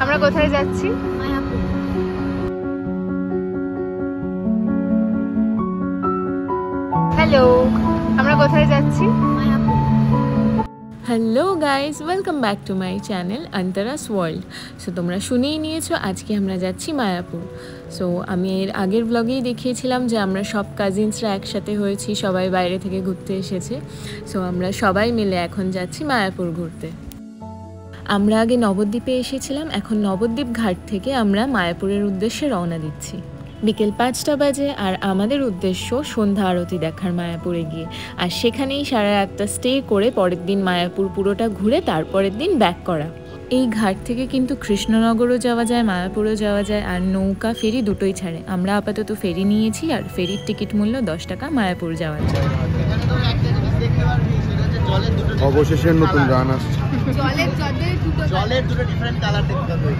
আমরা কোথায় যাচ্ছি? মায়াপুর। হ্যালো, আমরা কোথায় যাচ্ছি? Mayapur. Hello guys, welcome back to my channel Antara's world. So তোমরা শুনেই নিয়েছো, আজকে আমরা যাচ্ছি মায়াপুর। সো আমি এর আগের ব্লগেই দেখিয়েছিলাম যে আমরা সব কাজিনসরা একসাথে হয়েছি, সবাই বাইরে থেকে ঘুরতে এসেছে। সো আমরা সবাই মিলে এখন যাচ্ছি মায়াপুর ঘুরতে। আমরা আগে নবদ্বীপে এসেছিলাম, এখন নবদ্বীপ ঘাট থেকে আমরা মায়াপুরের উদ্দেশ্যে রওনা দিচ্ছি। বিকেল 5টা বাজে আর আমাদের উদ্দেশ্য সন্ধ্যা আরতি দেখার মায়াপুরে গিয়ে, আর সেখানেই সারা রাতটা স্টে করে পরের দিন মায়াপুর পুরোটা ঘুরে তারপরের দিন ব্যাক করা। এই ঘাট থেকে কিন্তু কৃষ্ণনগরও যাওয়া যায়, মায়াপুরও যাওয়া যায়, আর নৌকা ফেরি দুটোই ছাড়ে। আমরা আপাতত ফেরি নিয়েছি, আর ফেরির টিকিট মূল্য 10 টাকা মায়াপুর যাওয়ার জন্য। অবশেষে নতুন গান আসছে। জলের দুটো ডিফারেন্ট কালার দেখতে পাবে।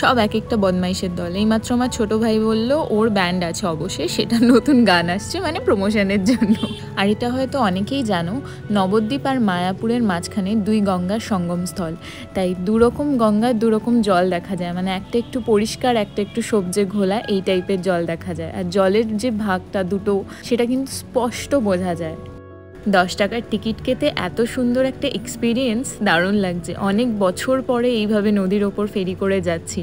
সব এক একটা বদমাইশের দল। এইমাত্র আমার ছোট ভাই বলল ওর ব্যান্ড আছে, অবশ্যই সেটা নতুন গান আসছে, মানে প্রমোশনের জন্য। আর এটা হয়তো অনেকেই জানো, নবদ্বীপ আর মায়াপুরের মাঝখানে দুই গঙ্গার সঙ্গমস্থল, তাই দুরকম গঙ্গার দুরকম জল দেখা যায়। মানে একটা একটু পরিষ্কার, একটা একটু সবজে ঘোলা, এই টাইপের জল দেখা যায়। আর জলের যে ভাগটা দুটো, সেটা কিন্তু স্পষ্ট বোঝা যায়। 10 টাকার টিকিট কেটে এত সুন্দর একটা এক্সপিরিয়েন্স, দারুণ লাগছে। অনেক বছর পরে এইভাবে নদীর ওপর ফেরি করে যাচ্ছি,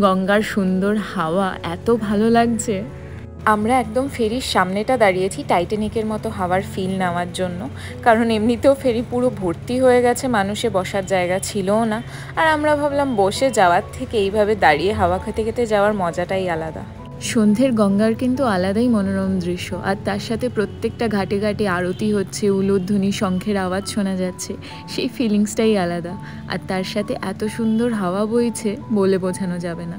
গঙ্গার সুন্দর হাওয়া এত ভালো লাগছে। আমরা একদম ফেরির সামনেটা দাঁড়িয়েছি টাইটানিকের মতো হাওয়ার ফিল নেওয়ার জন্য, কারণ এমনিতেও ফেরি পুরো ভর্তি হয়ে গেছে, মানুষে বসার জায়গা ছিলও না। আর আমরা ভাবলাম বসে যাওয়ার থেকে এইভাবে দাঁড়িয়ে হাওয়া খেতে খেতে যাওয়ার মজাটাই আলাদা। সন্ধ্যের গঙ্গার কিন্তু আলাদাই মনোরম দৃশ্য, আর তার সাথে প্রত্যেকটা ঘাটে ঘাটে আরতি হচ্ছে, উলুধ্বনি শঙ্খের আওয়াজ শোনা যাচ্ছে, সেই ফিলিংসটাই আলাদা। আর তার সাথে এত সুন্দর হাওয়া বইছে, বলে বোঝানো যাবে না।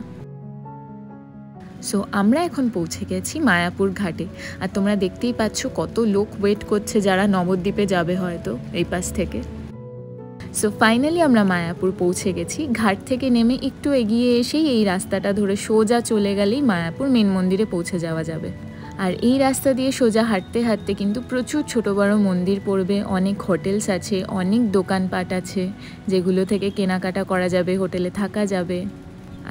সো আমরা এখন পৌঁছে গেছি মায়াপুর ঘাটে, আর তোমরা দেখতেই পাচ্ছ কত লোক ওয়েট করছে যারা নবদ্বীপে যাবে হয়তো এই পাশ থেকে। সো ফাইনালি আমরা মায়াপুর পৌঁছে গেছি। ঘাট থেকে নেমে একটু এগিয়ে এসেই এই রাস্তাটা ধরে সোজা চলে গেলেই মায়াপুর মেন মন্দিরে পৌঁছে যাওয়া যাবে। আর এই রাস্তা দিয়ে সোজা হাঁটতে হাঁটতে কিন্তু প্রচুর ছোট বড় মন্দির পড়বে, অনেক হোটেলস আছে, অনেক দোকানপাট আছে যেগুলো থেকে কেনাকাটা করা যাবে, হোটেলে থাকা যাবে।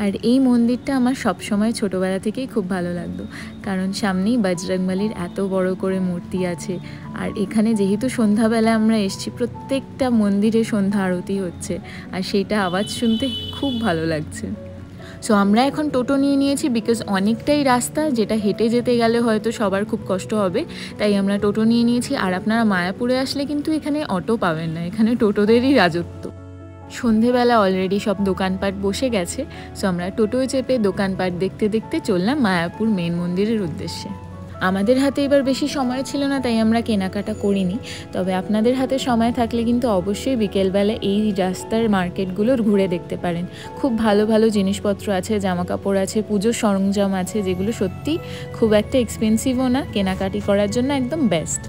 আর এই মন্দিরটা আমার সবসময় ছোটোবেলা থেকেই খুব ভালো লাগতো, কারণ সামনেই বজরংবলীর এত বড় করে মূর্তি আছে। আর এখানে যেহেতু সন্ধ্যাবেলা আমরা এসেছি, প্রত্যেকটা মন্দিরে সন্ধ্যা আরতি হচ্ছে, আর সেইটা আওয়াজ শুনতে খুব ভালো লাগছে। সো আমরা এখন টোটো নিয়ে নিয়েছি, বিকজ অনেকটাই রাস্তা, যেটা হেঁটে যেতে গেলে হয়তো সবার খুব কষ্ট হবে, তাই আমরা টোটো নিয়ে নিয়েছি। আর আপনারা মায়াপুরে আসলে কিন্তু এখানে অটো পাবেন না, এখানে টোটোদেরই রাজত্ব। সন্ধেবেলা অলরেডি সব দোকানপাট বসে গেছে, সো আমরা টোটোয় চেপে দোকানপাট দেখতে দেখতে চললাম মায়াপুর মেন মন্দিরের উদ্দেশ্যে। আমাদের হাতে এবার বেশি সময় ছিল না, তাই আমরা কেনাকাটা করিনি। তবে আপনাদের হাতে সময় থাকলে কিন্তু অবশ্যই বিকেলবেলা এই রাস্তার মার্কেটগুলো ঘুরে দেখতে পারেন। খুব ভালো ভালো জিনিসপত্র আছে, জামাকাপড় আছে, পুজোর সরঞ্জাম আছে, যেগুলো সত্যি খুব একটা এক্সপেন্সিভও না, কেনাকাটি করার জন্য একদম বেস্ট।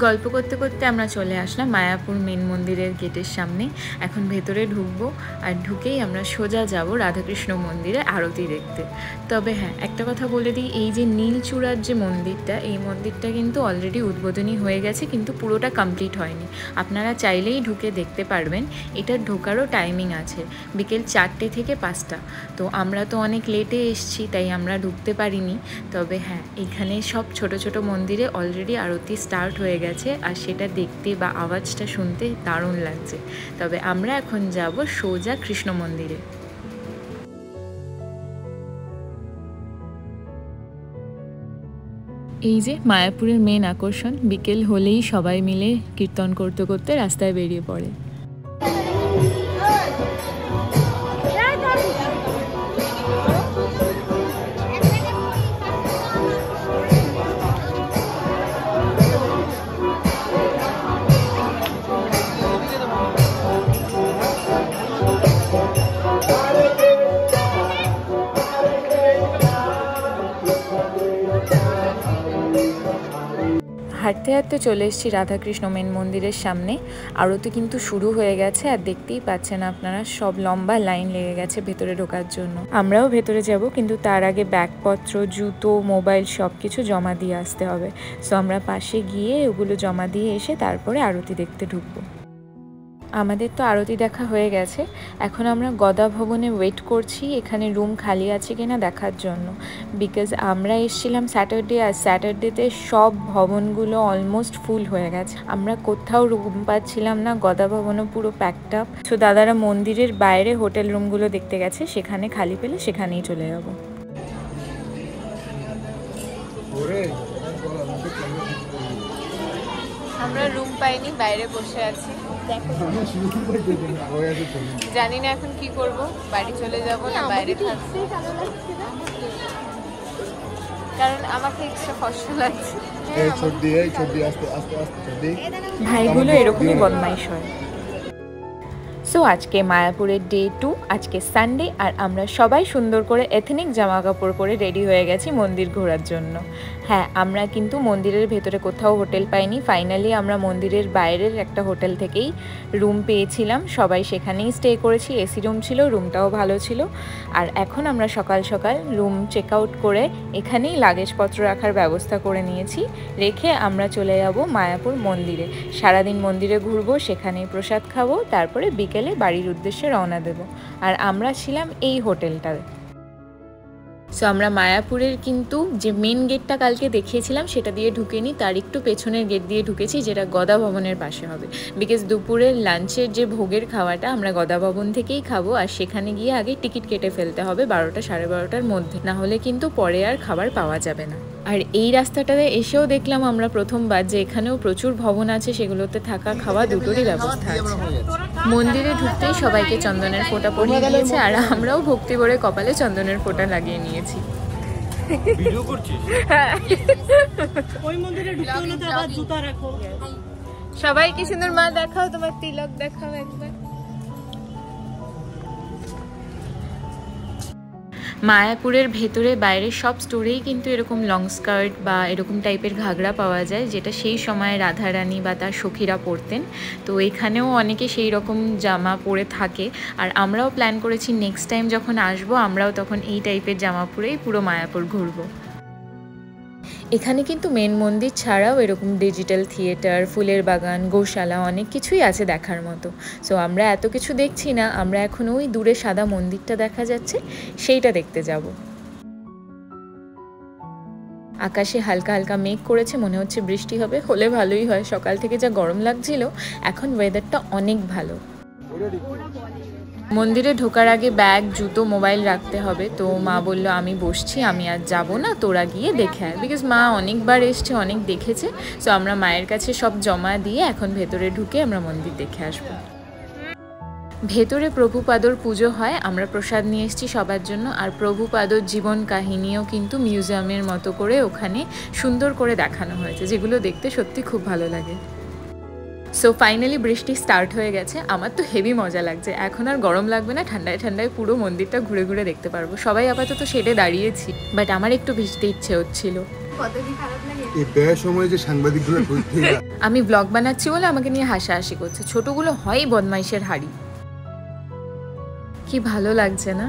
গল্প করতে করতে আমরা চলে আসলাম মায়াপুর মেন মন্দিরের গেটের সামনে। এখন ভেতরে ঢুকবো, আর ঢুকেই আমরা সোজা যাব রাধাকৃষ্ণ মন্দিরে আরতি দেখতে। তবে হ্যাঁ, একটা কথা বলে দিই, এই যে নীলচূড়ার যে মন্দিরটা, এই মন্দিরটা কিন্তু অলরেডি উদ্বোধনী হয়ে গেছে, কিন্তু পুরোটা কমপ্লিট হয়নি। আপনারা চাইলেই ঢুকে দেখতে পারবেন। এটার ঢোকারও টাইমিং আছে, বিকেল 4টে থেকে 5টা। তো আমরা তো অনেক লেটে এসছি, তাই আমরা ঢুকতে পারিনি। তবে হ্যাঁ, এখানে সব ছোট ছোট মন্দিরে অলরেডি আরতি স্টার্ট হয়ে গেছে, আর সেটা দেখতে বা আওয়াজটা শুনতে দারুণ লাগছে। তবে আমরা এখন যাব সোজা কৃষ্ণ মন্দিরে। এই যে মায়াপুরের মেন আকর্ষণ, বিকেল হলেই সবাই মিলে কীর্তন করতে করতে রাস্তায় বেরিয়ে পড়ে। হাঁটতে হাঁটতে চলে এসেছি রাধাকৃষ্ণ মেন মন্দিরের সামনে। আরতি কিন্তু শুরু হয়ে গেছে, আর দেখতেই পাচ্ছেন আপনারা সব লম্বা লাইন লেগে গেছে ভেতরে ঢোকার জন্য। আমরাও ভেতরে যাব, কিন্তু তার আগে ব্যাগপত্র, জুতো, মোবাইল সব কিছু জমা দিয়ে আসতে হবে। সো আমরা পাশে গিয়ে ওগুলো জমা দিয়ে এসে তারপরে আরতি দেখতে ঢুকবো। আমাদের তো আরতি দেখা হয়ে গেছে, এখন আমরা গদা ভবনে ওয়েট করছি এখানে রুম খালি আছে কিনা দেখার জন্য। বিকজ আমরা এসেছিলাম স্যাটারডে, আর স্যাটারডেতে সব ভবনগুলো অলমোস্ট ফুল হয়ে গেছে, আমরা কোথাও রুম পাচ্ছিলাম না, গদা ভবনও পুরো প্যাকড আপ। তো দাদারা মন্দিরের বাইরে হোটেল রুমগুলো দেখতে গেছে, সেখানে খালি পেলে সেখানেই চলে যাব। আমরা রুম পাইনি, বাইরে বসে আছি। জানি না এখন কি করব, বাড়ি চলে যাব না বাইরে থাকছি, কারণ আমাকে এক্সট্রা কষ্ট লাগছে। ভাইগুলো এরকমই বদমাইশ হয়। সো আজকে মায়াপুরের ডে 2, আজকে সানডে, আর আমরা সবাই সুন্দর করে এথনিক জামা কাপড় পরে রেডি হয়ে গেছি মন্দির ঘোরার জন্য। হ্যাঁ, আমরা কিন্তু মন্দিরের ভেতরে কোথাও হোটেল পাইনি, ফাইনালি আমরা মন্দিরের বাইরের একটা হোটেল থেকেই রুম পেয়েছিলাম, সবাই সেখানেই স্টে করেছি, এসি রুম ছিল, রুমটাও ভালো ছিল। আর এখন আমরা সকাল সকাল রুম চেক আউট করে এখানেই লাগেজপত্র রাখার ব্যবস্থা করে নিয়েছি, রেখে আমরা চলে যাব মায়াপুর মন্দিরে। সারাদিন মন্দিরে ঘুরবো, সেখানেই প্রসাদ খাবো, তারপরে বিকেলে বাড়ির উদ্দেশ্যে রওনা দেব। আর আমরা ছিলাম এই হোটেলটায়। সো আমরা মায়াপুরের কিন্তু যে মেন গেটটা কালকে দেখিয়েছিলাম সেটা দিয়ে ঢুকেনি, তার একটু পেছনের গেট দিয়ে ঢুকেছি, যেটা গদা ভবনের পাশে হবে। বিকজ দুপুরের লাঞ্চের যে ভোগের খাওয়াটা আমরা গদা ভবন থেকেই খাবো, আর সেখানে গিয়ে আগে টিকিট কেটে ফেলতে হবে 12টা সাড়ে 12টার মধ্যে, না হলে কিন্তু পরে আর খাবার পাওয়া যাবে না। আর এই রাস্তাটাতে এসেও দেখলাম আমরা প্রথমবার যে এখানেও প্রচুর ভবন আছে, সেগুলোতে থাকা খাওয়া দুটোরই ব্যবস্থা আছে। মন্দিরে ঢুকতেই সবাইকে চন্দনের ফোঁটা পরিয়ে দিয়েছে, আর আমরাও ভক্তি ভরে কপালে চন্দনের ফোঁটা লাগিয়ে নিয়েছি। সবাই কি সুন্দর, মা দেখাও তোমার তিলক, দেখাও একবার। মায়াপুরের ভেতরে বাইরে সব স্টোরেই কিন্তু এরকম লং স্কার্ট বা এরকম টাইপের ঘাগরা পাওয়া যায়, যেটা সেই সময় রাধারানী বা তার সখীরা পরতেন। তো এখানেও অনেকে সেই রকম জামা পরে থাকে, আর আমরাও প্ল্যান করেছি নেক্সট টাইম যখন আসবো আমরাও তখন এই টাইপের জামা পরেই পুরো মায়াপুর ঘুরবো। এখানে কিন্তু মেন মন্দির ছাড়াও এরকম ডিজিটাল থিয়েটার, ফুলের বাগান, গোশালা অনেক কিছুই আছে দেখার মতো। সো আমরা এত কিছু দেখছি না, আমরা এখন ওই দূরে সাদা মন্দিরটা দেখা যাচ্ছে সেইটা দেখতে যাব। আকাশে হালকা হালকা মেঘ করেছে, মনে হচ্ছে বৃষ্টি হবে, হলে ভালোই হয়। সকাল থেকে যা গরম লাগছিল, এখন ওয়েদারটা অনেক ভালো। মন্দিরে ঢোকার আগে ব্যাগ, জুতো, মোবাইল রাখতে হবে, তো মা বলল আমি বসছি, আমি আর যাবো না, তোরা গিয়ে দেখে আয়। বিকজ মা অনেকবার এসছে, অনেক দেখেছে। সো আমরা মায়ের কাছে সব জমা দিয়ে এখন ভেতরে ঢুকে আমরা মন্দির দেখে আসবো। ভেতরে প্রভুপাদর পুজো হয়, আমরা প্রসাদ নিয়ে এসেছি সবার জন্য। আর প্রভুপাদর জীবন কাহিনীও কিন্তু মিউজিয়ামের মতো করে ওখানে সুন্দর করে দেখানো হয়েছে, যেগুলো দেখতে সত্যি খুব ভালো লাগে। সো ফাইনালি বৃষ্টি স্টার্ট হয়ে গেছে, আমার তো হেভি মজা লাগছে। এখন আর গরম লাগবে না, ঠান্ডায় ঠান্ডায় পুরো মন্দিরটা ঘুরে ঘুরে দেখতে পারবো। সবাই আপাতত শেডে দাঁড়িয়েছি, বাট আমার একটু ভিজতে ইচ্ছে হচ্ছিল। আমি ব্লগ বানাচ্ছি বলে আমাকে নিয়ে হাসাহাসি করছে, ছোটগুলো হয় বদমাইশের হাড়ি। কি ভালো লাগছে না,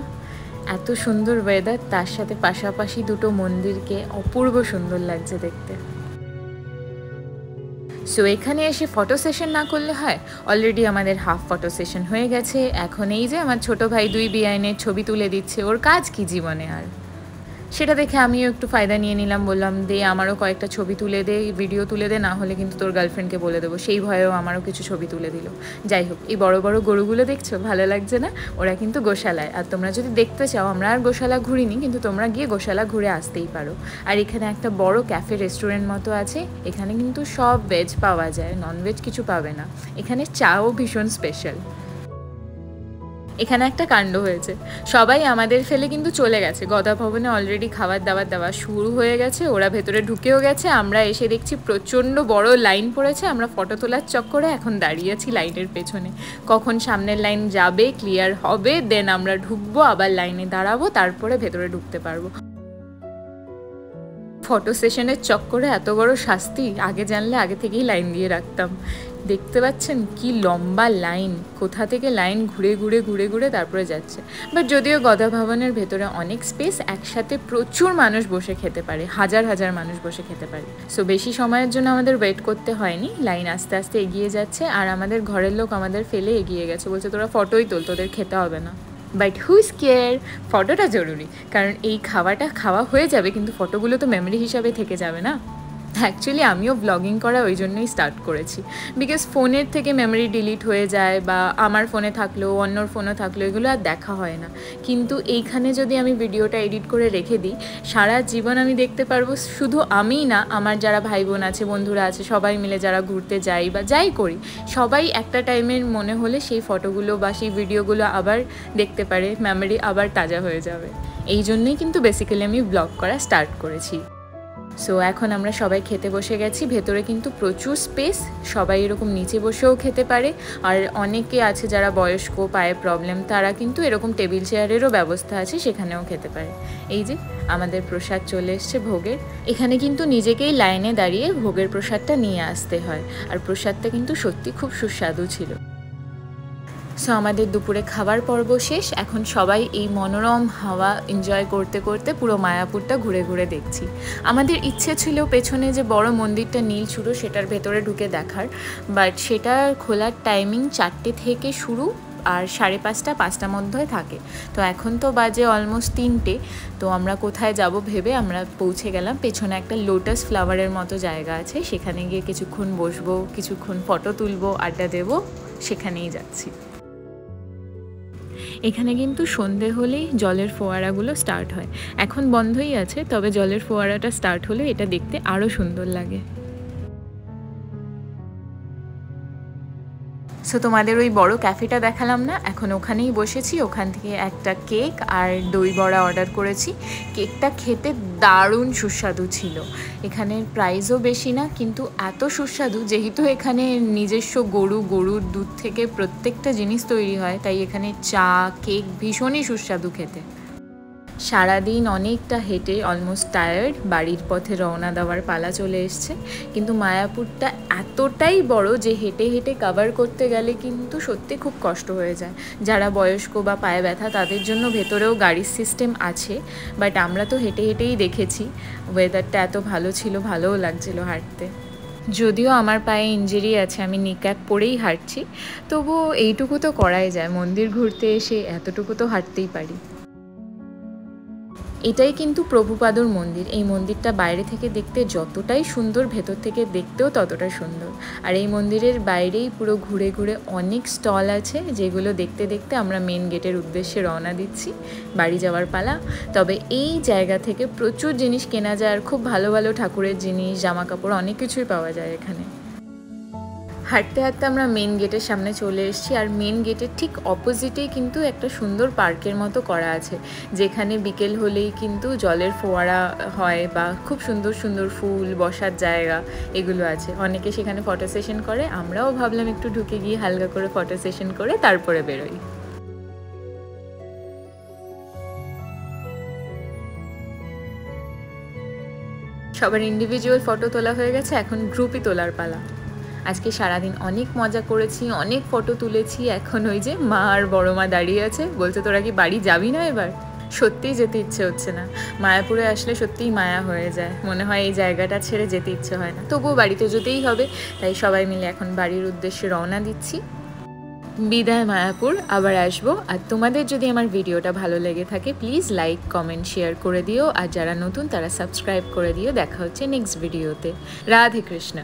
এত সুন্দর ওয়েদার, তার সাথে পাশাপাশি দুটো মন্দিরকে অপূর্ব সুন্দর লাগছে দেখতে। সো এখানে এসে ফটো সেশন না করলে হয়, অলরেডি আমাদের হাফ ফটো সেশন হয়ে গেছে। এখন এই যে আমার ছোট ভাই 2 বেআইনের ছবি তুলে দিচ্ছে, ওর কাজ কি জীবনে আর, সেটা দেখে আমিও একটু ফায়দা নিয়ে নিলাম, বললাম দে আমারও কয়েকটা ছবি তুলে দে, ভিডিও তুলে দে, না হলে কিন্তু তোর গার্লফ্রেন্ডকে বলে দেবো। সেই ভয়েও আমারও কিছু ছবি তুলে দিল। যাই হোক, এই বড় বড় গরুগুলো দেখছো, ভালো লাগছে না? ওরা কিন্তু গোশালায়। আর তোমরা যদি দেখতে চাও, আমরা আর গোশালা ঘুরিনি, কিন্তু তোমরা গিয়ে গোশালা ঘুরে আসতেই পারো। আর এখানে একটা বড় ক্যাফে রেস্টুরেন্ট মতো আছে, এখানে কিন্তু সব ভেজ পাওয়া যায়, ননভেজ কিছু পাবে না। এখানে চাও ভীষণ স্পেশাল। এখানে একটা কাণ্ড হয়েছে, সবাই আমাদের ফেলে কিন্তু চলে গেছে। গদা ভবনে অলরেডি খাবার দাবার দেওয়া শুরু হয়ে গেছে, ওরা ভেতরে ঢুকেও গেছে। আমরা এসে দেখছি প্রচণ্ড বড় লাইন পড়েছে, আমরা ফটো তোলার চক্করে এখন দাঁড়িয়ে আছি লাইনের পেছনে। কখন সামনের লাইন যাবে, ক্লিয়ার হবে, দেন আমরা ঢুকবো, আবার লাইনে দাঁড়াবো, তারপরে ভেতরে ঢুকতে পারবো। ফটো সেশনের চক্করে এত বড় শাস্তি, আগে জানলে আগে থেকেই লাইন দিয়ে রাখতাম। দেখতে পাচ্ছেন কি লম্বা লাইন, কোথা থেকে লাইন ঘুরে ঘুরে ঘুরে ঘুরে তারপরে যাচ্ছে। বাট যদিও গদা ভবনের ভেতরে অনেক স্পেস, একসাথে প্রচুর মানুষ বসে খেতে পারে, হাজার হাজার মানুষ বসে খেতে পারে। সো বেশি সময়ের জন্য আমাদের ওয়েট করতে হয়নি, লাইন আস্তে আস্তে এগিয়ে যাচ্ছে। আর আমাদের ঘরের লোক আমাদের ফেলে এগিয়ে গেছে, বলছে তোরা ফটোই তোল, তোদের খেতে হবে না। বাট হুইজ কেয়ার, ফটোটা জরুরি, কারণ এই খাওয়াটা খাওয়া হয়ে যাবে কিন্তু ফটোগুলো তো মেমরি হিসাবে থেকে যাবে না। অ্যাকচুয়ালি আমিও ব্লগিং করা ওই জন্যই স্টার্ট করেছি, বিকজ ফোনের থেকে মেমরি ডিলিট হয়ে যায়, বা আমার ফোনে থাকলেও অন্যর ফোনে থাকলেও এগুলো আর দেখা হয় না। কিন্তু এইখানে যদি আমি ভিডিওটা এডিট করে রেখে দিই, সারা জীবন আমি দেখতে পারবো। শুধু আমিই না, আমার যারা ভাই বোন আছে, বন্ধুরা আছে, সবাই মিলে যারা ঘুরতে যাই বা যাই করি, সবাই একটা টাইমের মনে হলে সেই ফটোগুলো বা সেই ভিডিওগুলো আবার দেখতে পারে, মেমরি আবার তাজা হয়ে যাবে। এই জন্যই কিন্তু বেসিক্যালি আমি ব্লগ করা স্টার্ট করেছি। সো এখন আমরা সবাই খেতে বসে গেছি। ভেতরে কিন্তু প্রচুর স্পেস, সবাই এরকম নিচে বসেও খেতে পারে। আর অনেকে আছে যারা বয়স্ক, পায়ে প্রবলেম, তারা কিন্তু এরকম টেবিল চেয়ারেরও ব্যবস্থা আছে, সেখানেও খেতে পারে। এই যে আমাদের প্রসাদ চলে এসছে ভোগের। এখানে কিন্তু নিজেকেই লাইনে দাঁড়িয়ে ভোগের প্রসাদটা নিয়ে আসতে হয়, আর প্রসাদটা কিন্তু সত্যি খুব সুস্বাদু ছিল। সো আমাদের দুপুরে খাবার পর্ব শেষ। এখন সবাই এই মনোরম হাওয়া এনজয় করতে করতে পুরো মায়াপুরটা ঘুরে ঘুরে দেখছি। আমাদের ইচ্ছে ছিল পেছনে যে বড় মন্দিরটা নীল শুরু, সেটার ভেতরে ঢুকে দেখার, বাট সেটা খোলার টাইমিং 4টে থেকে শুরু আর 5:30 5টার মধ্যে থাকে। তো এখন তো বাজে অলমোস্ট 3টে। তো আমরা কোথায় যাব ভেবে আমরা পৌঁছে গেলাম পেছনে একটা লোটাস ফ্লাওয়ারের মতো জায়গা আছে, সেখানে গিয়ে কিছুক্ষণ বসবো, কিছুক্ষণ ফটো তুলবো, আড্ডা দেবো, সেখানেই যাচ্ছি। এখানে কিন্তু সন্ধে হলেই জলের ফোয়ারাগুলো স্টার্ট হয়। এখন বন্ধই আছে, তবে জলের ফোয়ারাটা স্টার্ট হলে এটা দেখতে আরও সুন্দর লাগে। সো তোমাদের ওই বড় ক্যাফেটা দেখালাম না, এখন ওখানেই বসেছি। ওখান থেকে একটা কেক আর দই বড়া অর্ডার করেছি। কেকটা খেতে দারুণ সুস্বাদু ছিল। এখানে প্রাইসও বেশি না, কিন্তু এত সুস্বাদু, যেহেতু এখানে নিজস্ব গরুর দুধ থেকে প্রত্যেকটা জিনিস তৈরি হয়, তাই এখানে চা, কেক ভীষণই সুস্বাদু খেতে। সারাদিন অনেকটা হেঁটে অলমোস্ট টায়ার্ড, বাড়ির পথে রওনা দেওয়ার পালা চলে এসছে। কিন্তু মায়াপুরটা এতটাই বড় যে হেঁটে হেঁটে কভার করতে গেলে কিন্তু সত্যি খুব কষ্ট হয়ে যায়। যারা বয়স্ক বা পায়ে ব্যথা, তাদের জন্য ভেতরেও গাড়ির সিস্টেম আছে, বাট আমরা তো হেঁটে হেঁটেই দেখেছি। ওয়েদারটা এত ভালো ছিল, ভালোও লাগছিল হাঁটতে। যদিও আমার পায়ে ইনজুরি আছে, আমি নিক্যাপ পরেই হাঁটছি, তবুও এইটুকু তো করাই যায়। মন্দির ঘুরতে এসে এতটুকু তো হাঁটতেই পারি। এটাই কিন্তু প্রভুপাদর মন্দির। এই মন্দিরটা বাইরে থেকে দেখতে যতটাই সুন্দর, ভেতর থেকে দেখতেও ততটা সুন্দর। আর এই মন্দিরের বাইরেই পুরো ঘুরে ঘুরে অনেক স্টল আছে, যেগুলো দেখতে দেখতে আমরা মেন গেটের উদ্দেশ্যে রওনা দিচ্ছি, বাড়ি যাওয়ার পালা। তবে এই জায়গা থেকে প্রচুর জিনিস কেনা যায়, আর খুব ভালো ভালো ঠাকুরের জিনিস, জামা কাপড়, অনেক কিছুই পাওয়া যায় এখানে। হাঁটতে হাঁটতে আমরা মেন গেটের সামনে চলে এসেছি। আর মেন গেটের ঠিক অপোজিটেই কিন্তু একটা সুন্দর পার্কের মতো করা আছে, যেখানে বিকেল হলেই কিন্তু জলের ফোয়ারা হয়, বা খুব সুন্দর সুন্দর ফুল, বসার জায়গা এগুলো আছে। অনেকে সেখানে ফটো সেশন করে, আমরাও ভাবলাম একটু ঢুকে গিয়ে হালকা করে ফটো সেশন করে তারপরে বেরোই। সবার ইন্ডিভিজুয়াল ফটো তোলা হয়ে গেছে, এখন গ্রুপই তোলার পালা। আজকে সারাদিন অনেক মজা করেছি, অনেক ফটো তুলেছি। এখন ওই যে মা আর বড় মা দাঁড়িয়ে আছে, বলছে তোরা কি বাড়ি যাবি না এবার? সত্যিই যেতে ইচ্ছে হচ্ছে না। মায়াপুরে আসলে সত্যিই মায়া হয়ে যায়, মনে হয় এই জায়গাটা ছেড়ে যেতে ইচ্ছে হয় না। তবুও বাড়িতে যেতেই হবে, তাই সবাই মিলে এখন বাড়ির উদ্দেশ্যে রওনা দিচ্ছি। বিদায় মায়াপুর, আবার আসবো। আর তোমাদের যদি আমার ভিডিওটা ভালো লেগে থাকে, প্লিজ লাইক, কমেন্ট, শেয়ার করে দিও। আর যারা নতুন তারা সাবস্ক্রাইব করে দিও। দেখা হচ্ছে নেক্সট ভিডিওতে। রাধে কৃষ্ণ।